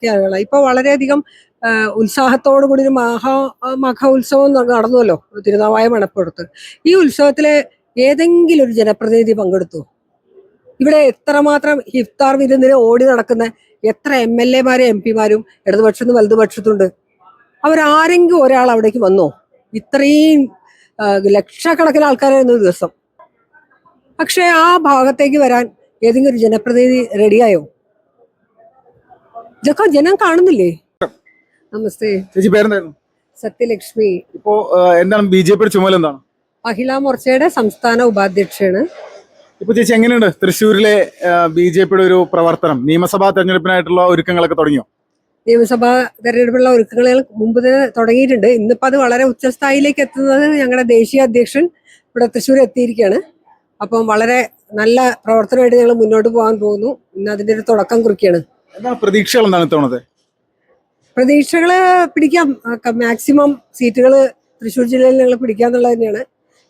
ഇപ്പൊ വളരെയധികം ഉത്സാഹത്തോടു കൂടി ഒരു മഖ ഉത്സവം നടന്നുവല്ലോ തിരുനാവായ മണപ്പുറത്ത്. ഈ ഉത്സവത്തില് ഏതെങ്കിലും ഒരു ജനപ്രതിനിധി പങ്കെടുത്തു? ഇവിടെ എത്രമാത്രം ഇഫ്താർ വിരുന്നിന് ഓടി നടക്കുന്ന എത്ര MLA മാരും MP മാരും ഇടതുപക്ഷത്തും വലതുപക്ഷത്തുണ്ട്. അവരാരെങ്കിലും ഒരാൾ അവിടേക്ക് വന്നോ? ഇത്രയും ലക്ഷക്കണക്കിന് ആൾക്കാരായിരുന്നു ഒരു ദിവസം. പക്ഷെ ആ ഭാഗത്തേക്ക് വരാൻ ഏതെങ്കിലും ഒരു ജനപ്രതിനിധി റെഡിയായോ? ഇതൊക്കെ ജനം കാണുന്നില്ലേ? നമസ്തേ. ചേച്ചി പേരെന്തായിരുന്നു? സത്യലക്ഷ്മി. ഇപ്പോ എന്താണ് BJP ചുമതല എന്താണ്? മഹിളാ മോർച്ചയുടെ സംസ്ഥാന ഉപാധ്യക്ഷയാണ്. ഇപ്പൊ ചേച്ചി എങ്ങനെയുണ്ട് തൃശ്ശൂരിലെ BJP ഒരു പ്രവർത്തനം? നിയമസഭാ തെരഞ്ഞെടുപ്പിനായിട്ടുള്ള ഒരുക്കങ്ങളൊക്കെ തുടങ്ങിയോ? നിയമസഭാ തെരഞ്ഞെടുപ്പുള്ള ഒരുക്കങ്ങൾ മുമ്പ് തന്നെ തുടങ്ങിയിട്ടുണ്ട്. ഇന്നിപ്പോൾ അത് വളരെ ഉച്ചസ്ഥായിലേക്ക് എത്തുന്നത് ഞങ്ങളുടെ ദേശീയ അധ്യക്ഷൻ ഇവിടെ തൃശ്ശൂർ എത്തിയിരിക്കുകയാണ്. അപ്പം വളരെ നല്ല പ്രവർത്തനമായിട്ട് ഞങ്ങൾ മുന്നോട്ട് പോകാൻ പോകുന്നു. ഇന്ന് അതിൻ്റെ ഒരു തുടക്കം കുറിക്കുകയാണ്. എന്താണ് പ്രതീക്ഷകൾ? എന്താണ് ഇത്തവണത്തെ പ്രതീക്ഷകള്? പിടിക്കാം, മാക്സിമം സീറ്റുകൾ തൃശ്ശൂർ ജില്ലയിൽ ഞങ്ങൾ പിടിക്കാന്നുള്ളത് തന്നെയാണ്.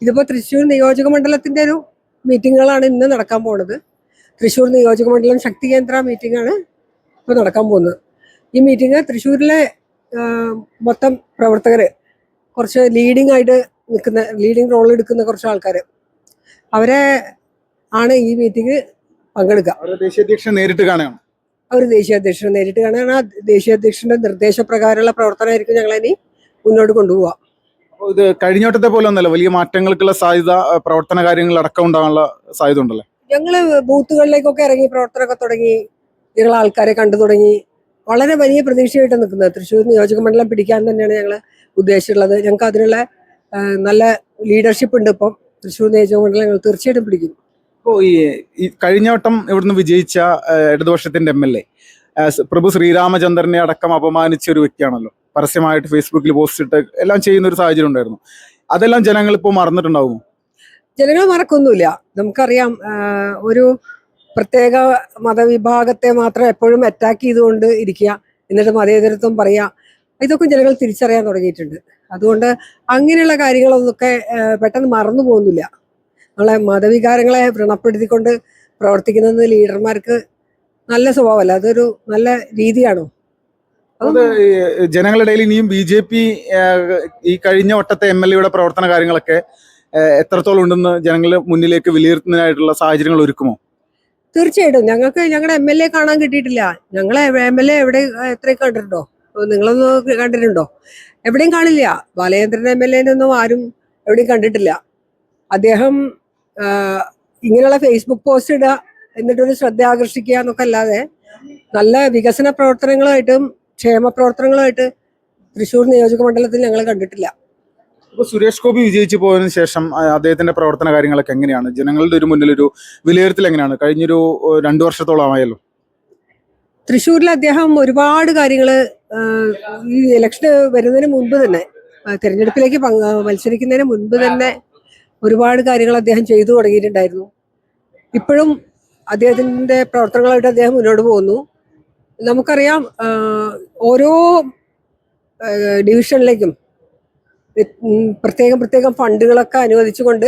ഇതിപ്പോൾ തൃശ്ശൂർ നിയോജക മണ്ഡലത്തിന്റെ ഒരു മീറ്റിങ്ങുകളാണ് ഇന്ന് നടക്കാൻ പോകുന്നത്. തൃശ്ശൂർ നിയോജക മണ്ഡലം ശക്തി കേന്ദ്ര മീറ്റിംഗ് ആണ് ഇപ്പോൾ നടക്കാൻ പോകുന്നത്. ഈ മീറ്റിംഗ് തൃശ്ശൂരിലെ മൊത്തം പ്രവർത്തകർ, കുറച്ച് ലീഡിങ് റോൾ എടുക്കുന്ന കുറച്ച് ആൾക്കാർ, അവരെ ആണ് ഈ മീറ്റിംഗ് പങ്കെടുക്കുക. ദേശീയ അധ്യക്ഷൻ നേരിട്ട് കാണുകയാണ്. അവർ ദേശീയ അധ്യക്ഷനെ നേരിട്ട് കാണുകയാണ്. ആ ദേശീയ അധ്യക്ഷന്റെ നിർദ്ദേശപ്രകാരമുള്ള പ്രവർത്തനമായിരിക്കും ഞങ്ങളിനി മുന്നോട്ട് കൊണ്ടുപോവുക. ഇത് കഴിഞ്ഞോട്ടത്തെ പോലെ ഒന്നല്ല, വലിയ മാറ്റങ്ങൾക്കുള്ള സാധ്യത, പ്രവർത്തന കാര്യങ്ങൾ അടക്കം ഉണ്ടാകാനുള്ള സാധ്യത ഉണ്ടല്ലേ? ഞങ്ങള് ബൂത്തുകളിലേക്കൊക്കെ ഇറങ്ങി പ്രവർത്തനമൊക്കെ തുടങ്ങി, ഞങ്ങൾ ആൾക്കാരെ കണ്ടു തുടങ്ങി. വളരെ വലിയ പ്രതീക്ഷയായിട്ട് നിൽക്കുന്നത് തൃശ്ശൂർ നിയോജക മണ്ഡലം പിടിക്കാൻ തന്നെയാണ് ഞങ്ങൾ ഉദ്ദേശിച്ചിട്ടുള്ളത്. ഞങ്ങൾക്ക് അതിനുള്ള നല്ല ലീഡർഷിപ്പ് ഉണ്ട്. ഇപ്പം തൃശ്ശൂർ നിയോജക മണ്ഡലം ഞങ്ങൾ തീർച്ചയായിട്ടും പിടിക്കും. ഇപ്പോൾ ഈ കഴിഞ്ഞ വട്ടം ഇവിടുന്ന് വിജയിച്ച ഇടതുപക്ഷത്തിന്റെ MLA പ്രഭു ശ്രീരാമചന്ദ്രനെ അടക്കം അപമാനിച്ച ഒരു വ്യക്തിയാണല്ലോ. പരസ്യമായിട്ട് ഫേസ്ബുക്കിൽ പോസ്റ്റ് ഇട്ട് എല്ലാം ചെയ്യുന്ന ഒരു സാഹചര്യം ഉണ്ടായിരുന്നു. അതെല്ലാം ജനങ്ങൾ ഇപ്പോൾ മറന്നിട്ടുണ്ടാവുമോ? ജനങ്ങൾ മറക്കൊന്നുമില്ല. നമുക്കറിയാം, ഒരു പ്രത്യേക മതവിഭാഗത്തെ മാത്രം എപ്പോഴും അറ്റാക്ക് ചെയ്തുകൊണ്ട് ഇരിക്കുക, എന്നിട്ട് മതേതരത്വം പറയുക, ഇതൊക്കെ ജനങ്ങൾ തിരിച്ചറിയാൻ തുടങ്ങിയിട്ടുണ്ട്. അതുകൊണ്ട് അങ്ങനെയുള്ള കാര്യങ്ങളൊക്കെ പെട്ടെന്ന് മറന്നു പോകുന്നില്ല. നമ്മളെ മതവികാരങ്ങളെ വ്രണപ്പെടുത്തിക്കൊണ്ട് പ്രവർത്തിക്കുന്നത് ലീഡർമാർക്ക് നല്ല സ്വഭാവമല്ല, അതൊരു നല്ല രീതിയാണോ? അത് ജനങ്ങളുടെ ഇടയിൽ ഇനിയും BJP ഈ കഴിഞ്ഞ വട്ടത്തെ MLA പ്രവർത്തന കാര്യങ്ങളൊക്കെ എത്രത്തോളം ഉണ്ടെന്ന് ജനങ്ങളുടെ മുന്നിലേക്ക് വിലയിരുത്തുന്നതിനായിട്ടുള്ള സാഹചര്യങ്ങൾ ഒരുക്കുമോ? തീർച്ചയായിട്ടും. ഞങ്ങൾക്ക് ഞങ്ങളുടെ MLA കാണാൻ കിട്ടിയിട്ടില്ല. ഞങ്ങളെ MLA എവിടെ എത്രയൊക്കെ കണ്ടിട്ടുണ്ടോ? നിങ്ങളൊന്നും കണ്ടിട്ടുണ്ടോ? എവിടെയും കാണില്ല. ബാലചന്ദ്രൻ MLA-നെയൊന്നും ആരും എവിടെയും കണ്ടിട്ടില്ല. അദ്ദേഹം ഇങ്ങനെയുള്ള ഫേസ്ബുക്ക് പോസ്റ്റ് ഇടുക, എന്നിട്ടൊരു ശ്രദ്ധ ആകർഷിക്കുക എന്നൊക്കെ അല്ലാതെ നല്ല വികസന പ്രവർത്തനങ്ങളായിട്ടും ക്ഷേമ പ്രവർത്തനങ്ങളായിട്ട് തൃശ്ശൂർ നിയോജക മണ്ഡലത്തിൽ ഞങ്ങൾ കണ്ടിട്ടില്ല. ഇപ്പോൾ സുരേഷ് ഗോപി വിജയിച്ചു പോയതിനു ശേഷം അദ്ദേഹത്തിന്റെ പ്രവർത്തന കാര്യങ്ങളൊക്കെ എങ്ങനെയാണ്? ജനങ്ങളുടെ ഒരു മുന്നിലൊരു വിലയിരുത്തൽ എങ്ങനെയാണ്? കഴിഞ്ഞൊരു 2 വർഷത്തോളമായല്ലോ തൃശ്ശൂരിൽ അദ്ദേഹം ഒരുപാട് കാര്യങ്ങൾ ഈ ഇലക്ഷന് വരുന്നതിന് മുൻപ് തന്നെ, തെരഞ്ഞെടുപ്പിലേക്ക് മത്സരിക്കുന്നതിന് മുൻപ് തന്നെ ഒരുപാട് കാര്യങ്ങൾ അദ്ദേഹം ചെയ്തു തുടങ്ങിയിട്ടുണ്ടായിരുന്നു. ഇപ്പോഴും അദ്ദേഹത്തിന്റെ പ്രവർത്തനങ്ങളായിട്ട് അദ്ദേഹം മുന്നോട്ട് പോകുന്നു. നമുക്കറിയാം, ഓരോ ഡിവിഷനിലേക്കും പ്രത്യേകം ഫണ്ടുകളൊക്കെ അനുവദിച്ചുകൊണ്ട്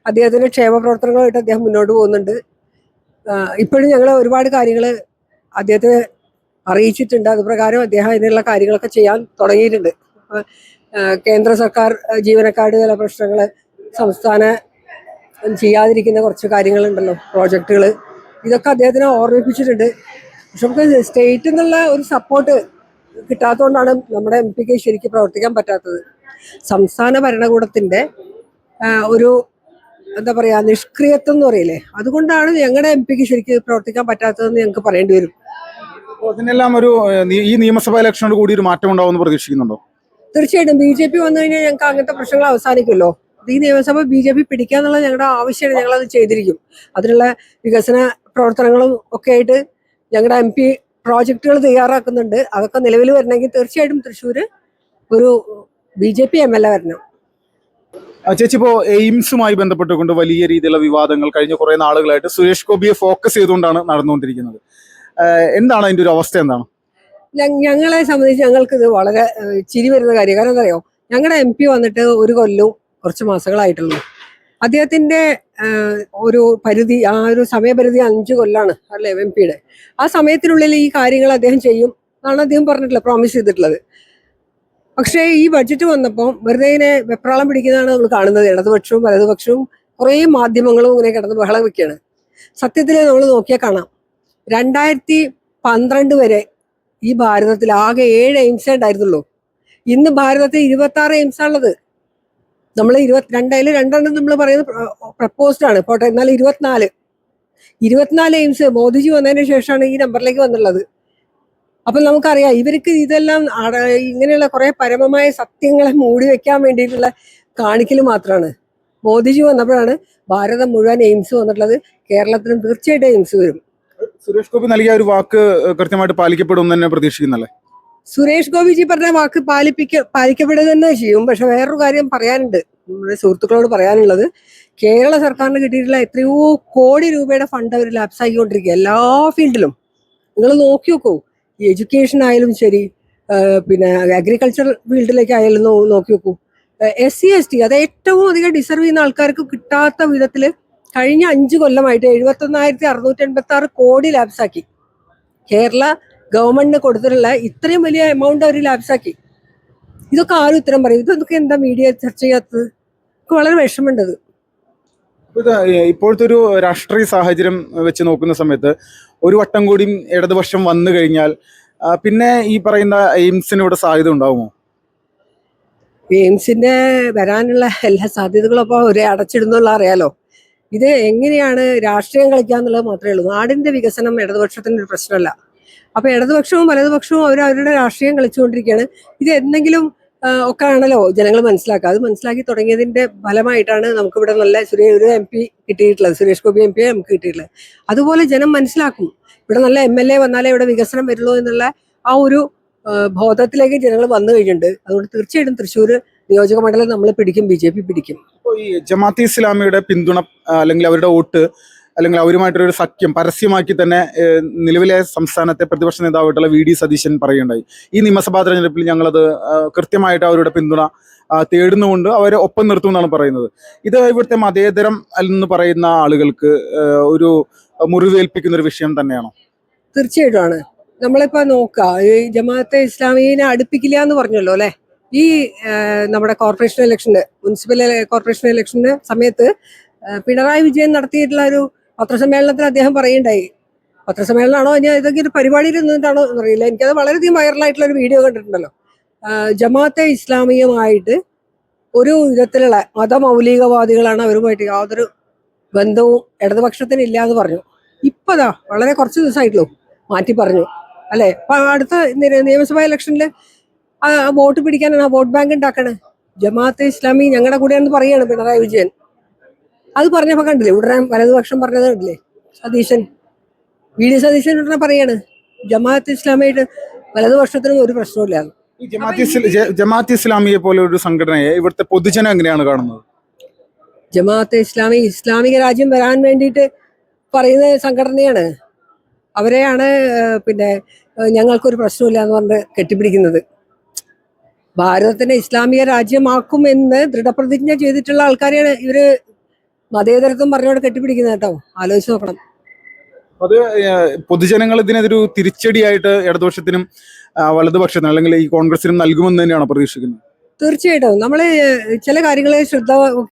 അദ്ദേഹത്തിന്റെ ക്ഷേമ പ്രവർത്തനങ്ങളായിട്ട് അദ്ദേഹം മുന്നോട്ട് പോകുന്നുണ്ട്. ഇപ്പോഴും ഞങ്ങൾ ഒരുപാട് കാര്യങ്ങൾ അദ്ദേഹത്തെ അറിയിച്ചിട്ടുണ്ട്. അതുപ്രകാരം അദ്ദേഹം അതിനുള്ള കാര്യങ്ങളൊക്കെ ചെയ്യാൻ തുടങ്ങിയിട്ടുണ്ട്. കേന്ദ്ര സർക്കാർ ജീവനക്കാരുടെ ചില പ്രശ്നങ്ങൾ, സംസ്ഥാന ചെയ്യാതിരിക്കുന്ന കുറച്ച് കാര്യങ്ങളുണ്ടല്ലോ, പ്രോജക്റ്റുകൾ, ഇതൊക്കെ അദ്ദേഹത്തിനെ ഓർമ്മിപ്പിച്ചിട്ടുണ്ട്. പക്ഷെ നമുക്ക് സ്റ്റേറ്റിൽ നിന്നുള്ള ഒരു സപ്പോർട്ട് കിട്ടാത്തതുകൊണ്ടാണ് നമ്മുടെ MP-ക്ക് ശരിക്കും പ്രവർത്തിക്കാൻ പറ്റാത്തത്. സംസ്ഥാന ഭരണകൂടത്തിന്റെ ഒരു എന്താ പറയുക, നിഷ്ക്രിയത്വം എന്ന് പറയില്ലേ, അതുകൊണ്ടാണ് ഞങ്ങളുടെ MP-ക്ക് ശരിക്കും പ്രവർത്തിക്കാൻ പറ്റാത്തതെന്ന് ഞങ്ങൾക്ക് പറയേണ്ടി വരും. അതിനെല്ലാം ഈ നിയമസഭാ ഇലക്ഷനോട് കൂടി ഒരു മാറ്റം ഉണ്ടാവുമെന്ന് പ്രതീക്ഷിക്കുന്നുണ്ടോ? തീർച്ചയായിട്ടും. BJP വന്നു കഴിഞ്ഞാൽ ഞങ്ങൾക്ക് അങ്ങനത്തെ പ്രശ്നങ്ങൾ അവസാനിക്കുമല്ലോ. ഈ നിയമസഭ BJP പിടിക്കാന്നുള്ള ഞങ്ങളുടെ ആവശ്യമാണ്. ഞങ്ങളത് ചെയ്തിരിക്കും. അതിനുള്ള വികസന പ്രവർത്തനങ്ങളും ഒക്കെ ആയിട്ട് ഞങ്ങളുടെ MP പ്രോജക്റ്റുകൾ തയ്യാറാക്കുന്നുണ്ട്. അതൊക്കെ നിലവിൽ വരണമെങ്കിൽ തീർച്ചയായിട്ടും തൃശ്ശൂര് ഒരു BJP MLA വരണം. ചേച്ചി, ഇപ്പോൾ എയിംസുമായി ബന്ധപ്പെട്ടുകൊണ്ട് വലിയ രീതിയിലുള്ള വിവാദങ്ങൾ കഴിഞ്ഞ കുറെ നാളുകളായിട്ട് സുരേഷ് ഗോപിയെ ഫോക്കസ് ചെയ്തുകൊണ്ടാണ് നടന്നുകൊണ്ടിരിക്കുന്നത്. എന്താണ് അതിന്റെ ഒരു അവസ്ഥ? എന്താണ്? ഞങ്ങളെ സംബന്ധിച്ച് ഞങ്ങൾക്ക് ഇത് വളരെ ചിരി വരുന്ന കാര്യം. കാരണം എന്താ അറിയോ, ഞങ്ങളുടെ MP വന്നിട്ട് 1 കൊല്ലവും കുറച്ച് മാസങ്ങളായിട്ടുള്ളൂ. അദ്ദേഹത്തിന്റെ ഒരു പരിധി, ആ ഒരു സമയപരിധി 5 കൊല്ലാണ് അല്ലേ MP-യുടെ. ആ സമയത്തിനുള്ളിൽ ഈ കാര്യങ്ങൾ അദ്ദേഹം ചെയ്യും, എന്നാണ് അദ്ദേഹം പറഞ്ഞിട്ടുള്ളത്, പ്രോമിസ് ചെയ്തിട്ടുള്ളത്. പക്ഷേ ഈ ബഡ്ജറ്റ് വന്നപ്പോൾ വെറുതെ ഇങ്ങനെ വെപ്രാളം പിടിക്കുന്നതാണ് നമ്മൾ കാണുന്നത്. ഇടതുപക്ഷവും വലതുപക്ഷവും കുറേ മാധ്യമങ്ങളും ഇങ്ങനെ കിടന്ന് ബഹളം വെക്കുകയാണ്. സത്യത്തിൽ നമ്മൾ നോക്കിയാൽ കാണാം, 2012 വരെ ഈ ഭാരതത്തിൽ ആകെ 7 എയിംസേ ഉണ്ടായിരുന്നുള്ളൂ. ഇന്ന് ഭാരതത്തിൽ 26 എയിംസാണുള്ളത്. നമ്മൾ 22 രണ്ടെണ്ണം നമ്മൾ പറയുന്നത് പ്രപ്പോസ്ഡ് ആണ് പോട്ടെ, എന്നാൽ 24 എയിംസ് മോദിജി വന്നതിന് ശേഷമാണ് ഈ നമ്പറിലേക്ക് വന്നുള്ളത്. അപ്പം നമുക്കറിയാം ഇവർക്ക് ഇതെല്ലാം ഇങ്ങനെയുള്ള കുറെ പരമമായ സത്യങ്ങളെ മൂടി വെക്കാൻ വേണ്ടിയിട്ടുള്ള കാണിക്കൽ മാത്രമാണ്. മോദിജി വന്നപ്പോഴാണ് ഭാരതം മുഴുവൻ എയിംസ് വന്നിട്ടുള്ളത്. കേരളത്തിലും തീർച്ചയായിട്ടും എയിംസ് വരും. സുരേഷ് ഗോപി നൽകിയ ഒരു വാക്ക് കൃത്യമായിട്ട് പാലിക്കപ്പെടുമെന്ന് തന്നെ പ്രതീക്ഷിക്കുന്നല്ലേ? സുരേഷ് ഗോപിജി പറഞ്ഞ വാക്ക് പാലിക്കപ്പെടുക തന്നെ ചെയ്യും. പക്ഷെ വേറൊരു കാര്യം പറയാനുണ്ട്, നമ്മുടെ സുഹൃത്തുക്കളോട് പറയാനുള്ളത്, കേരള സർക്കാരിന് കിട്ടിയിട്ടുള്ള എത്രയോ കോടി രൂപയുടെ ഫണ്ട് അവർ ലാപ്സ് ആക്കിക്കൊണ്ടിരിക്കുക എല്ലാ ഫീൽഡിലും. നിങ്ങൾ നോക്കി നോക്കൂ, ഈ എഡ്യൂക്കേഷൻ ആയാലും ശരി, പിന്നെ അഗ്രികൾച്ചർ ഫീൽഡിലേക്ക് ആയാലും നോക്കി നോക്കൂ. SC ST അത് ഏറ്റവും അധികം ഡിസർവ് ചെയ്യുന്ന ആൾക്കാർക്ക് കിട്ടാത്ത വിധത്തിൽ കഴിഞ്ഞ 5 കൊല്ലമായിട്ട് 71,686 കോടി ലാപ്സാക്കി. കേരള ഗവൺമെന്റിന് കൊടുത്തിട്ടുള്ള ഇത്രയും വലിയ എമൗണ്ട് അവർ ലാപ്സാക്കി. ഇതൊക്കെ ആരും ഉത്തരം പറയും? ഇതൊക്കെ എന്താ മീഡിയ ചർച്ച ചെയ്യാത്തത്? വളരെ വിഷമമുണ്ടത്. ഇപ്പോഴത്തെ ഒരു രാഷ്ട്രീയ സാഹചര്യം വെച്ച് നോക്കുന്ന സമയത്ത് ഒരു വട്ടം കൂടി ഇടതുപക്ഷം വന്നു കഴിഞ്ഞാൽ പിന്നെ ഈ പറയുന്ന എയിംസിന് ഇവിടെ സാധ്യത ഉണ്ടാവുമോ? എയിംസിന്റെ വരാനുള്ള എല്ലാ സാധ്യതകളും അപ്പോൾ ഒരേ അടച്ചിടുന്നുള്ള അറിയാലോ. ഇത് എങ്ങനെയാണ് രാഷ്ട്രീയം കളിക്കാന്നുള്ളത് മാത്രമേ ഉള്ളൂ. നാടിന്റെ വികസനം ഇടതുപക്ഷത്തിന്റെ ഒരു പ്രശ്നമല്ല. അപ്പൊ ഇടതുപക്ഷവും വലതുപക്ഷവും അവരുടെ രാഷ്ട്രീയം കളിച്ചുകൊണ്ടിരിക്കുകയാണ്. ഇത് എന്തെങ്കിലും ഒക്കെ ആണല്ലോ ജനങ്ങൾ മനസ്സിലാക്കുക. അത് മനസ്സിലാക്കി തുടങ്ങിയതിന്റെ ഫലമായിട്ടാണ് നമുക്കിവിടെ നല്ല ഒരു MP കിട്ടിയിട്ടുള്ളത്, സുരേഷ് ഗോപി MP നമുക്ക് കിട്ടിയിട്ടുള്ളത്. അതുപോലെ ജനം മനസ്സിലാക്കും, ഇവിടെ നല്ല MLA വന്നാലേ ഇവിടെ വികസനം വരുള്ളൂ എന്നുള്ള ആ ഒരു ബോധത്തിലേക്ക് ജനങ്ങൾ വന്നു കഴിഞ്ഞിട്ടുണ്ട്. അതുകൊണ്ട് തീർച്ചയായിട്ടും തൃശ്ശൂർ നിയോജക മണ്ഡലം നമ്മൾ പിടിക്കും, BJP പിടിക്കും. ഇപ്പോൾ ഈ ജമാഅത്തെ ഇസ്ലാമിയുടെ പിന്തുണ അല്ലെങ്കിൽ അവരുടെ വോട്ട് അല്ലെങ്കിൽ അവരുമായിട്ടൊരു സഖ്യം പരസ്യമാക്കി തന്നെ നിലവിലെ സംസ്ഥാനത്തെ പ്രതിപക്ഷ നേതാവായിട്ടുള്ള VD സതീശൻ പറയുകയുണ്ടായി. ഈ നിയമസഭാ തെരഞ്ഞെടുപ്പിൽ ഞങ്ങളത് കൃത്യമായിട്ട് അവരുടെ പിന്തുണ തേടുന്നുകൊണ്ട് അവരെ ഒപ്പം നിർത്തും എന്നാണ് പറയുന്നത്. ഇത് ഇവിടുത്തെ മതേതരം എന്ന് പറയുന്ന ആളുകൾക്ക് ഒരു മുറിവേൽപ്പിക്കുന്ന ഒരു വിഷയം തന്നെയാണോ? തീർച്ചയായിട്ടും ആണ്. നമ്മളിപ്പോ നോക്കുക, ഈ ജമാഅത്തെ ഇസ്ലാമിയെ അടുപ്പിക്കില്ല എന്ന് പറഞ്ഞല്ലോ അല്ലെ. ഈ നമ്മുടെ കോർപ്പറേഷൻ ഇലക്ഷന്, മുനിസിപ്പൽ കോർപ്പറേഷൻ ഇലക്ഷന് സമയത്ത് പിണറായി വിജയൻ നടത്തിയിട്ടുള്ള ഒരു പത്രസമ്മേളനത്തിൽ അദ്ദേഹം പറയുണ്ടായി. പത്രസമ്മേളനമാണോ ഞാൻ ഇതൊക്കെ ഒരു പരിപാടിയിൽ നിന്നിട്ടാണോ എന്നറിയില്ല, എനിക്കത് വളരെയധികം വൈറലായിട്ടുള്ള ഒരു വീഡിയോ കണ്ടിട്ടുണ്ടല്ലോ. ജമാഅത്തെ ഇസ്ലാമിയുമായിട്ട് ഒരു വിധത്തിലുള്ള മതമൗലികവാദികളാണ്, അവരുമായിട്ട് യാതൊരു ബന്ധവും ഇടതുപക്ഷത്തിന് ഇല്ല എന്ന് പറഞ്ഞു. ഇപ്പതാ വളരെ കുറച്ച് ദിവസമായിട്ടുള്ളൂ മാറ്റി പറഞ്ഞു അല്ലെ. അപ്പൊ അടുത്ത നിയമസഭാ ഇലക്ഷനിൽ വോട്ട് പിടിക്കാനാണ്, വോട്ട് ബാങ്ക് ഉണ്ടാക്കണേ. ജമാഅത്തെ ഇസ്ലാമി ഞങ്ങളുടെ കൂടെയാണെന്ന് പറയാണ് പിണറായി വിജയൻ. അത് പറഞ്ഞപ്പോ കണ്ടില്ലേ, ഉടനെ വലതുപക്ഷം പറഞ്ഞത് കണ്ടില്ലേ, VD സതീശൻ ഉടനെ പറയാണ് ജമാഅത്തെ ഇസ്ലാമിയായിട്ട് വലതുപക്ഷത്തിനും ഒരു പ്രശ്നമില്ല. ഈ ജമാഅത്തെ ഇസ്ലാമിയെ പോലെ ഒരു സംഘടനയെ ഇവിടുത്തെ പൊതുജനം എങ്ങനെയാണ് കാണുന്നത്? ജമാഅത്തെ ഇസ്ലാമി ഇസ്ലാമിക രാജ്യം വരാൻ വേണ്ടിയിട്ട് പറയുന്ന സംഘടനയാണ്. അവരെയാണ് പിന്നെ ഞങ്ങൾക്കൊരു പ്രശ്നമില്ല എന്ന് പറഞ്ഞ് കെട്ടിപ്പിടിക്കുന്നത്. ഭാരതത്തിനെ ഇസ്ലാമിക രാജ്യമാക്കുമെന്ന് ദൃഢപ്രതിജ്ഞ ചെയ്തിട്ടുള്ള ആൾക്കാരെയാണ് ഇവര് മതേതരത്വം പറഞ്ഞോട് കെട്ടിപ്പിടിക്കുന്നത് കേട്ടോ. ആലോചിച്ച് നോക്കണം. അത് പൊതുജനങ്ങൾ ഇതിനൊരു തിരിച്ചടിയായിട്ട് ഇടതുപക്ഷത്തിനും വലതുപക്ഷത്തിനും അല്ലെങ്കിൽ ഈ കോൺഗ്രസിനും നൽകുമെന്ന് തന്നെയാണ് പ്രതീക്ഷിക്കുന്നത്. തീർച്ചയായിട്ടും നമ്മൾ ചില കാര്യങ്ങളെ